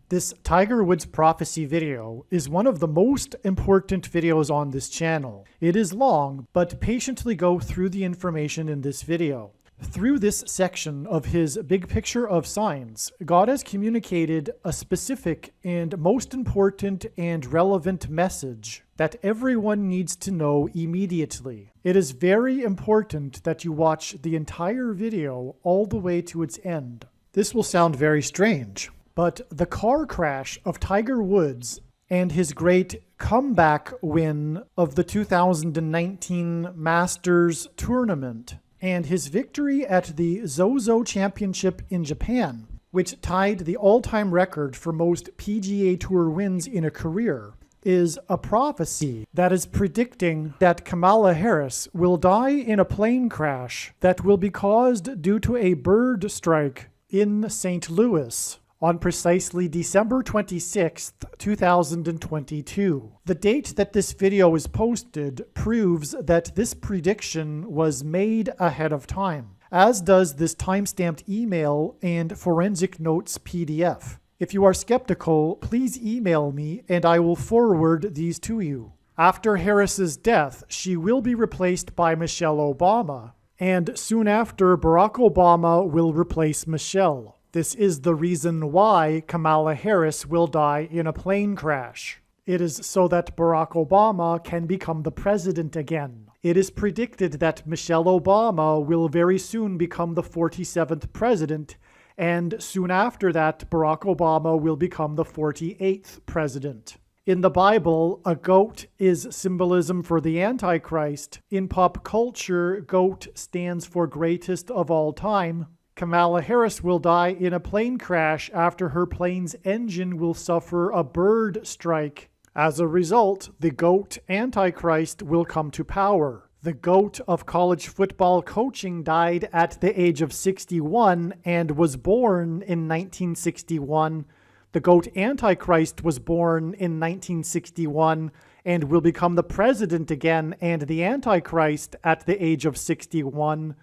This Tiger Woods prophecy video is one of the most important videos on this channel. It is long, but patiently go through the information in this video. Through this section of his big picture of signs, God has communicated a specific and most important and relevant message that everyone needs to know immediately. It is very important that you watch the entire video all the way to its end. This will sound very strange, but the car crash of Tiger Woods and his great comeback win of the 2019 Masters tournament and his victory at the Zozo Championship in Japan, which tied the all-time record for most PGA Tour wins in a career, is a prophecy that is predicting that Kamala Harris will die in a plane crash that will be caused due to a bird strike in St. Louis on precisely December 26th, 2022. The date that this video is posted proves that this prediction was made ahead of time, as does this timestamped email and forensic notes PDF. If you are skeptical, please email me and I will forward these to you. After Harris's death, she will be replaced by Michelle Obama, and soon after, Barack Obama will replace Michelle. This is the reason why Kamala Harris will die in a plane crash. It is so that Barack Obama can become the president again. It is predicted that Michelle Obama will very soon become the 47th president, and soon after that, Barack Obama will become the 48th president. In the Bible, a goat is symbolism for the Antichrist. In pop culture, goat stands for greatest of all time. Kamala Harris will die in a plane crash after her plane's engine will suffer a bird strike. As a result, the GOAT Antichrist will come to power. The GOAT of college football coaching died at the age of 61 and was born in 1961. The GOAT Antichrist was born in 1961 and will become the president again and the Antichrist at the age of 61.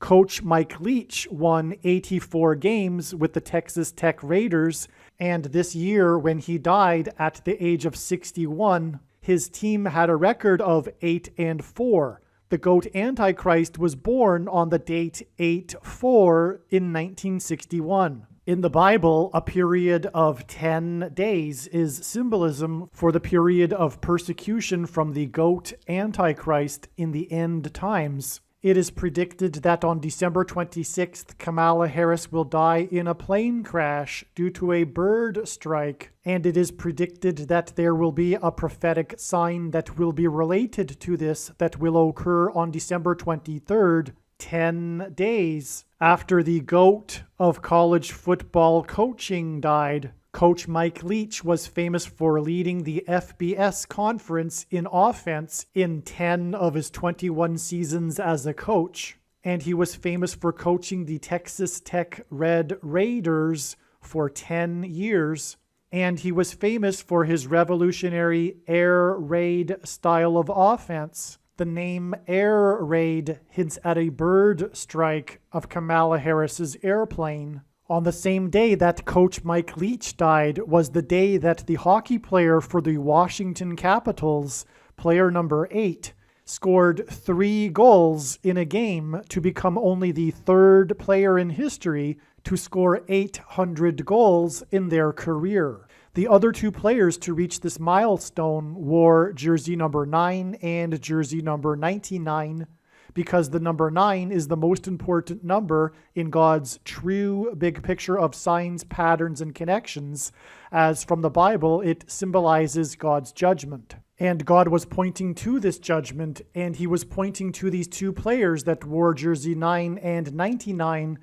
Coach Mike Leach won 84 games with the Texas Tech Raiders, and this year, when he died at the age of 61, his team had a record of 8-4. The GOAT Antichrist was born on the date 8-4 in 1961. In the Bible, a period of 10 days is symbolism for the period of persecution from the GOAT Antichrist in the end times. It is predicted that on December 26th, Kamala Harris will die in a plane crash due to a bird strike, and it is predicted that there will be a prophetic sign that will be related to this that will occur on December 23rd, 10 days after the GOAT of college football coaching died. Coach Mike Leach was famous for leading the FBS conference in offense in 10 of his 21 seasons as a coach, and he was famous for coaching the Texas Tech Red Raiders for 10 years, and he was famous for his revolutionary air raid style of offense. The name Air Raid hints at a bird strike of Kamala Harris's airplane. On the same day that Coach Mike Leach died was the day that the hockey player for the Washington Capitals, player number 8, scored 3 goals in a game to become only the third player in history to score 800 goals in their career. The other 2 players to reach this milestone wore jersey number 9 and jersey number 99, because the number 9 is the most important number in God's true big picture of signs, patterns, and connections, as from the Bible it symbolizes God's judgment. And God was pointing to this judgment, and he was pointing to these 2 players that wore jersey 9 and 99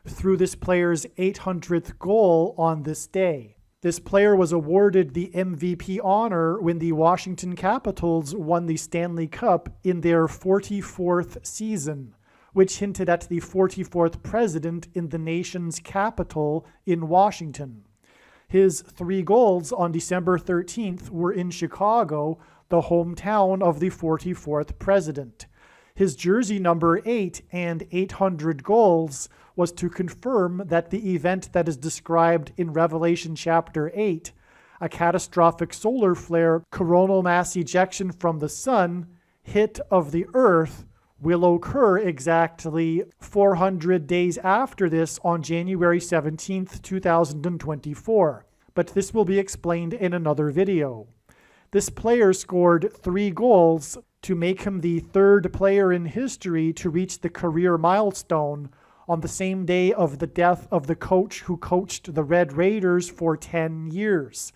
through this player's 800th goal on this day. This player was awarded the MVP honor when the Washington Capitals won the Stanley Cup in their 44th season, which hinted at the 44th president in the nation's capital in Washington. His 3 goals on December 13th were in Chicago, the hometown of the 44th president. His jersey number 8 and 800 goals was to confirm that the event that is described in Revelation chapter 8, a catastrophic solar flare, coronal mass ejection from the sun, hit of the earth, will occur exactly 400 days after this on January 17th, 2024. But this will be explained in another video. This player scored 3 goals to make him the 3rd player in history to reach the career milestone on the same day of the death of the coach who coached the Red Raiders for 10 years.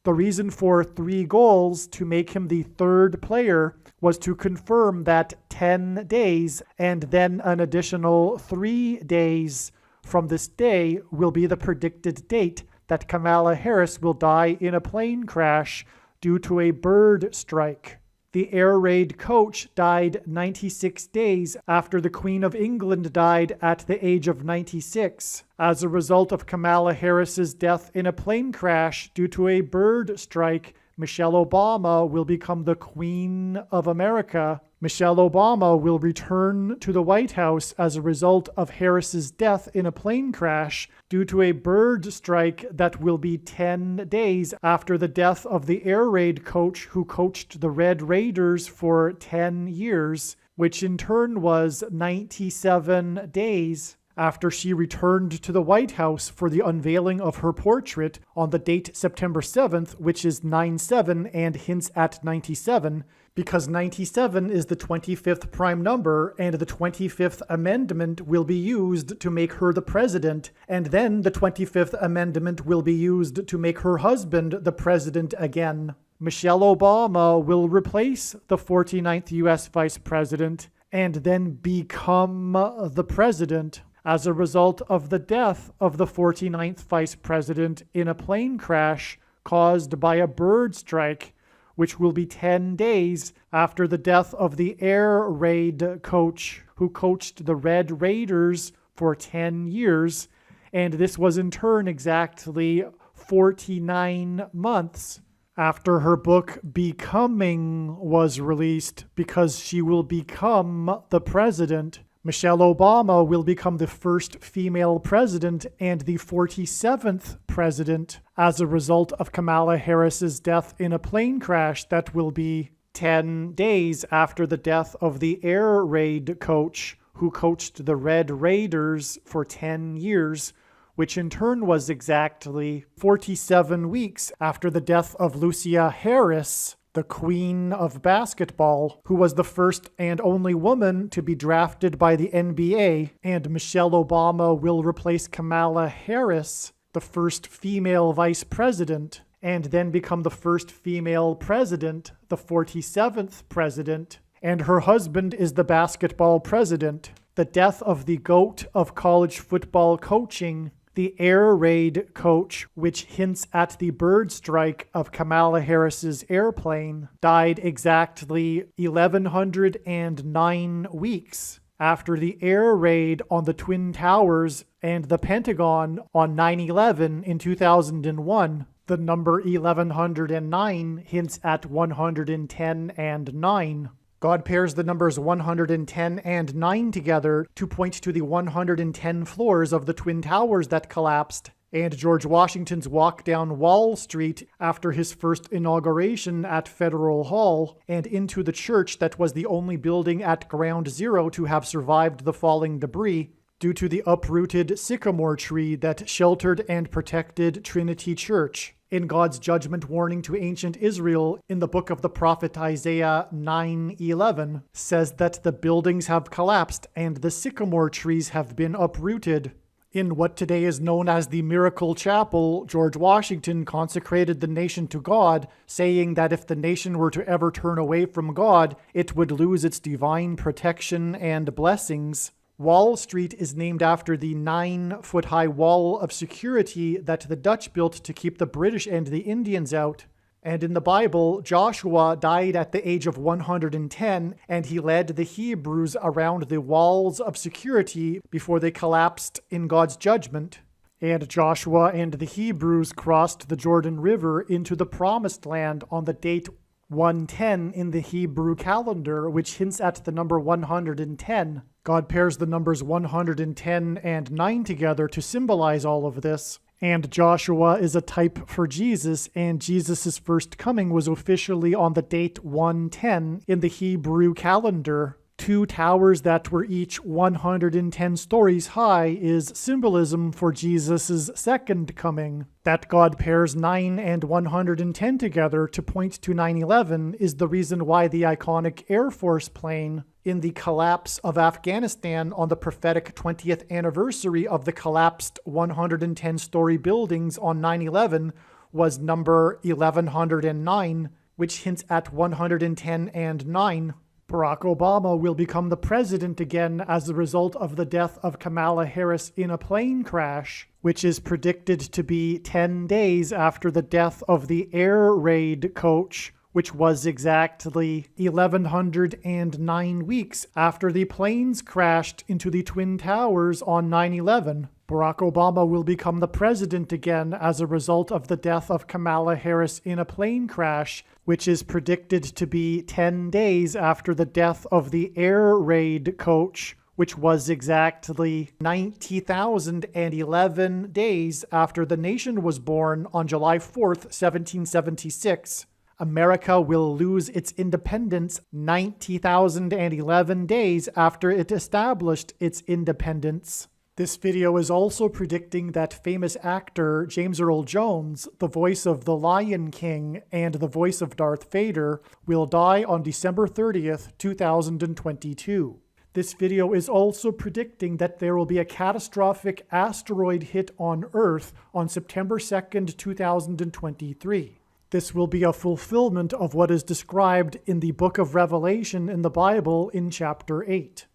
The reason for 3 goals to make him the 3rd player was to confirm that 10 days and then an additional 3 days from this day will be the predicted date that Kamala Harris will die in a plane crash due to a bird strike. The air raid coach died 96 days after the Queen of England died at the age of 96 as a result of Kamala Harris's death in a plane crash due to a bird strike. Michelle Obama will become the Queen of America. Michelle Obama will return to the White House as a result of Harris's death in a plane crash due to a bird strike that will be 10 days after the death of the air raid coach who coached the Red Raiders for 10 years, which in turn was 97 days after she returned to the White House for the unveiling of her portrait on the date September 7th, which is 9/7 and hints at 97, because 97 is the 25th prime number, and the 25th Amendment will be used to make her the president, and then the 25th Amendment will be used to make her husband the president again. Michelle Obama will replace the 49th U.S. Vice President and then become the president as a result of the death of the 49th Vice President in a plane crash caused by a bird strike, which will be 10 days after the death of the air raid coach who coached the Red Raiders for 10 years, and this was in turn exactly 49 months after her book Becoming was released, because she will become the president. Michelle Obama will become the first female president and the 47th president as a result of Kamala Harris's death in a plane crash that will be 10 days after the death of the air raid coach who coached the Red Raiders for 10 years, which in turn was exactly 47 weeks after the death of Lucia Harris, the queen of basketball, who was the first and only woman to be drafted by the NBA, and Michelle Obama will replace Kamala Harris, the first female vice president, and then become the first female president, the 47th president, and her husband is the basketball president. The death of the GOAT of college football coaching, the air raid coach, which hints at the bird strike of Kamala Harris's airplane, died exactly 1,109 weeks after the air raid on the Twin Towers and the Pentagon on 9/11 in 2001. The number 1109 hints at 110 and 9. God pairs the numbers 110 and 9 together to point to the 110 floors of the Twin Towers that collapsed, and George Washington's walk down Wall Street after his first inauguration at Federal Hall, and into the church that was the only building at Ground Zero to have survived the falling debris due to the uprooted sycamore tree that sheltered and protected Trinity Church. In God's judgment warning to ancient Israel in the book of the prophet Isaiah 9:11 says that the buildings have collapsed and the sycamore trees have been uprooted. In what today is known as the Miracle Chapel, George Washington consecrated the nation to God, saying that if the nation were to ever turn away from God, it would lose its divine protection and blessings. Wall Street is named after the 9-foot-high wall of security that the Dutch built to keep the British and the Indians out. And in the Bible, Joshua died at the age of 110, and he led the Hebrews around the walls of security before they collapsed in God's judgment. And Joshua and the Hebrews crossed the Jordan River into the Promised Land on the date 110 in the Hebrew calendar, which hints at the number 110. God pairs the numbers 110 and 9 together to symbolize all of this. And Joshua is a type for Jesus, and Jesus' first coming was officially on the date 110 in the Hebrew calendar. 2 towers that were each 110 stories high is symbolism for Jesus' second coming. That God pairs 9 and 110 together to point to 9/11 is the reason why the iconic Air Force plane in the collapse of Afghanistan on the prophetic 20th anniversary of the collapsed 110-story buildings on 9/11 was number 1109, which hints at 110 and 9. Barack Obama will become the president again as a result of the death of Kamala Harris in a plane crash, which is predicted to be 10 days after the death of the air raid coach, which was exactly 1,109 weeks after the planes crashed into the Twin Towers on 9/11. Barack Obama will become the president again as a result of the death of Kamala Harris in a plane crash, which is predicted to be 10 days after the death of the air raid coach, which was exactly 90,011 days after the nation was born on July 4th, 1776. America will lose its independence 90,011 days after it established its independence. This video is also predicting that famous actor James Earl Jones, the voice of the Lion King and the voice of Darth Vader, will die on December 30th, 2022. This video is also predicting that there will be a catastrophic asteroid hit on Earth on September 2nd, 2023. This will be a fulfillment of what is described in the book of Revelation in the Bible in chapter 8.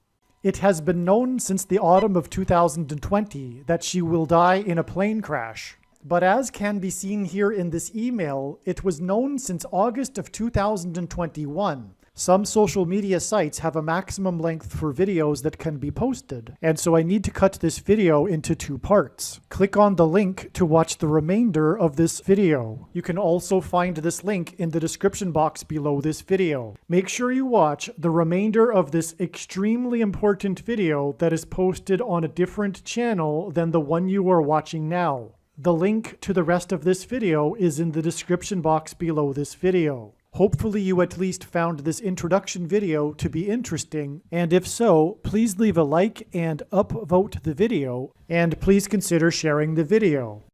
It has been known since the autumn of 2020 that she will die in a plane crash. But as can be seen here in this email, it was known since August of 2021. Some social media sites have a maximum length for videos that can be posted, and so I need to cut this video into 2 parts. Click on the link to watch the remainder of this video. You can also find this link in the description box below this video. Make sure you watch the remainder of this extremely important video that is posted on a different channel than the one you are watching now. The link to the rest of this video is in the description box below this video. Hopefully you at least found this introduction video to be interesting, and if so, please leave a like and upvote the video, and please consider sharing the video.